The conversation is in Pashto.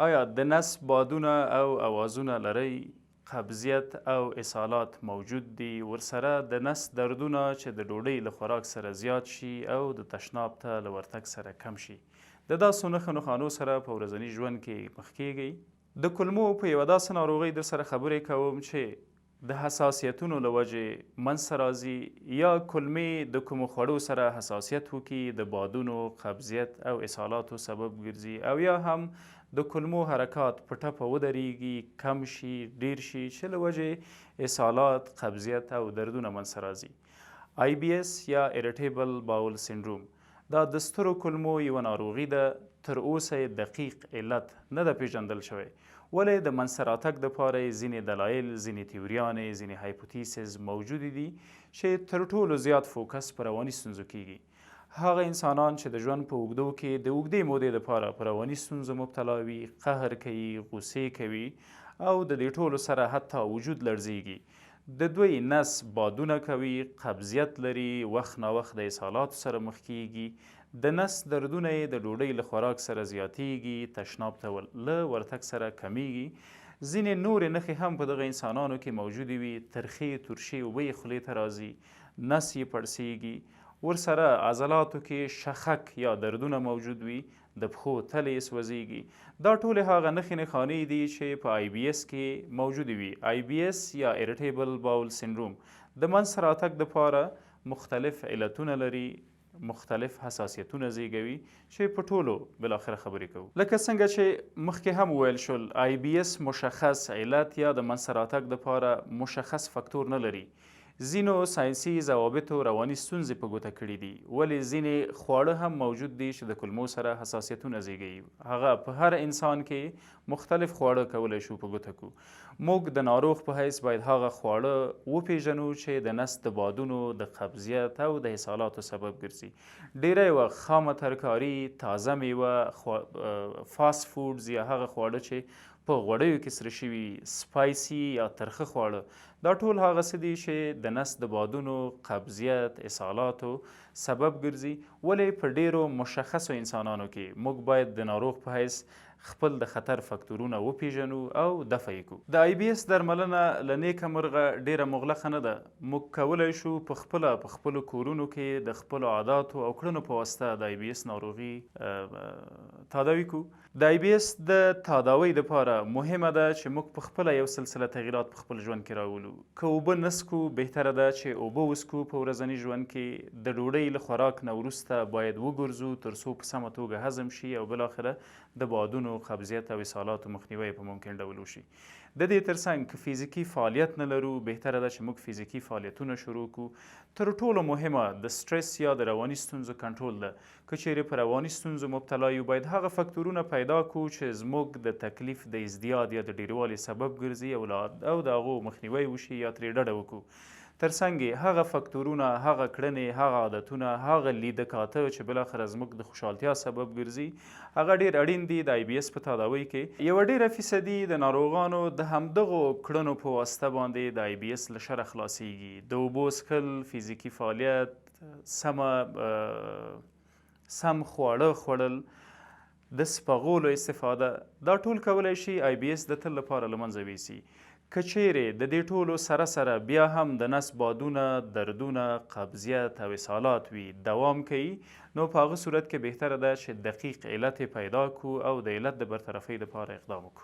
آیا د نس بادونه او اوازونه لرئ؟ قبضیت او اسهالات موجود دي؟ ورسره د نس دردونه چې د ډوډۍ له خوراک سره زیات شي او د تشناب ته له ورتګ سره کم شي. د داسې نښو نښانو سره په ورځني ژوند کې مخ کیږئ. د کولمو په یوه داسې ناروغۍ در سره خبرې کوم چې د حساسیتونو له وجې منځته راځي، یا کولمې د کومو خوړو سره حساسیت وکړي د بادونو، قبضیت او اسهالاتو سبب ګرځي، او یا هم د کولمو حرکات په ټپه ودرېږي، کم شي، ډیر شي، چې له وجې اسهالات، قبضیت او دردونه منځته راځي. IBS یا اریټیبل باول سینډروم دا د سترو کولمو یوه ناروغي ده. تر اوسه یې دقیق علت نه ده پیژندل شوی، ولې د منځته راتګ دپاره یې ځینې دلایل، ځینې تیوریانې، ځینې هایپوتیسز موجودې دي چې تر ټولو زیات فوکس په رواني ستونزو کیږي. هغه انسانان چې د ژوند په اوږدو کې د اوږدې مودې دپاره په رواني ستونزو مبتلا وي، قهر کوي، غوسې کوي او د دې ټولو سره حتی وجود لړزیږي. د دوی نس بادونه کوي، قبضیت لري، وخت ناوخت د اسهالاتو سره مخ کیږي، د نس دردونه یې د ډوډۍ له خوراک سره زیاتیږي، تشناب ته له ورتګ سره کمیږي. ځینې نورې نښې هم په دغه انسانانو کې موجودې وي، ترخې ترشې اوبه یې خولې ته راځي، نس یې پړسیږي، ورسره عضلاتو کې شخک یا دردونه موجود وي، د پښو تلې یې سوځېږي. دا ټولې هغه نښې نښانې دي چې په IBS کې موجودې وي. IBS یا اریټیبل باول سینډروم د منځته راتګ دپاره مختلف علتونه لري، مختلف حساسیتونه زیږوي چې په ټولو بالاخره خبرې کوو. لکه څنګه چې مخکې هم وویل شول، IBS مشخص علت یا د منځته راتګ دپاره مشخص فکتور نه لري. ځینو ساینسي ضوابطو رواني ستونزې په ګوته کړي دي، ولې ځینې خواړه هم موجود دي چې د کولمو سره حساسیتونه زیږوي. هغه په هر انسان کې مختلف خواړه کولی شو په ګوته کړو. موږ د ناروغ په حیث باید هغه خواړه وپیژنو چې د نس د بادونو، د قبضیت او د اسهالاتو سبب ګرځي. ډیری وخت خامه ترکاري، تازه میوه، فاست فودز یا هغه خواړه چې په غوړیو کې سره شوي، سپایسي یا ترخه خواړه، دا ټول هغه څه دي چې د نس د بادونو، قبضیت، اسهالاتو سبب ګرځي. ولې په ډیرو مشخصو انسانانو کې موږ باید د ناروغ په حیث خپل د خطر فکتورونه وپیژنو او دفع یې کړو. د IBS درملنه له نیکه مرغه ډیره مغلقه نه ده. موږ کولی شو په خپلو کورونو کې د خپلو عاداتو او کړنو په واسطه د IBS ناروغي تداوي کړو. د IBS د تداوۍ دپاره مهمه ده چې موږ په خپله یو سلسله تغییرات په خپل ژوند کې راولو. که اوبه نه څښو، بهتره ده چې اوبه وڅښو په ورځني ژوند کې. د ډوډۍ له خوراک نه وروسته باید وګرځو تر څو په سمه توګه هضم شي او بالاخره د بادونو، قبضیت او اسهالاتو مخنیوی په ممکن ډول وشي. د دې ترڅنګ که فزیکي فعالیت نه لرو، بهتره ده چې موږ فزیکي فعالیتونه شروع کړو. تر ټولو مهمه د سټرس یا د رواني ستونزو کنټرول ده. که چیرې په رواني ستونزو مبتلا یو، باید هغه فکتورونه پیدا کړو چې زموږ د تکلیف د ازدیاد یا د ډیروالي سبب ګرځي او د هغو مخنیوی وشي یا ترې ډډه وکړو. ترڅنګ هغه فکتورونه، هغه کړنې، هغه عادتونه، هغه لیدکاته چې بالاخره زموږ د خوشحالتیا سبب ګرځي، هغه ډیر اړین دي د IBS په تداوۍ کې. یوه ډیره فیصدي د ناروغانو د همدغو کړنو په واسطه باندې د IBS له شره خلاصیږي. د اوبو څښل، فزیکي فعالیت، سم خواړه خوړل، د سپغولو استفاده، دا ټول کولی شي IBS د تل لپاره له منځه یوسي. که چیرې د دې ټولو سره سره بیا هم د نس بادونه، دردونه، قبضیت او اسهالات وي، دوام کوي، نو په هغه صورت کې بهتره ده چې دقیق علت یې پیدا کړو او د علت د برطرفۍ دپاره اقدام وکړو.